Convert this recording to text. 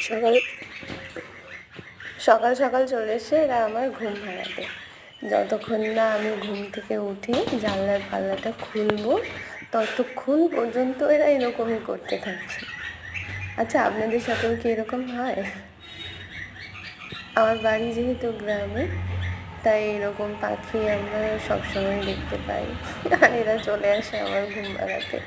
সকাল সকাল সকাল চলে এসে এরা আমার ঘুম ভাঙাতে। যতক্ষণ না আমি ঘুম থেকে উঠি জানলার পাল্লাটা খুলবো ততক্ষণ পর্যন্ত এরা এরকমই করতে থাকছে। আচ্ছা, আপনাদের সাথেও কি এরকম হয়? আমার বাড়ি যেহেতু গ্রামে, তাই এরকম পাখি আমরা সবসময় দেখতে পাই, আর এরা চলে আসে আমার ঘুম ভাঙাতে।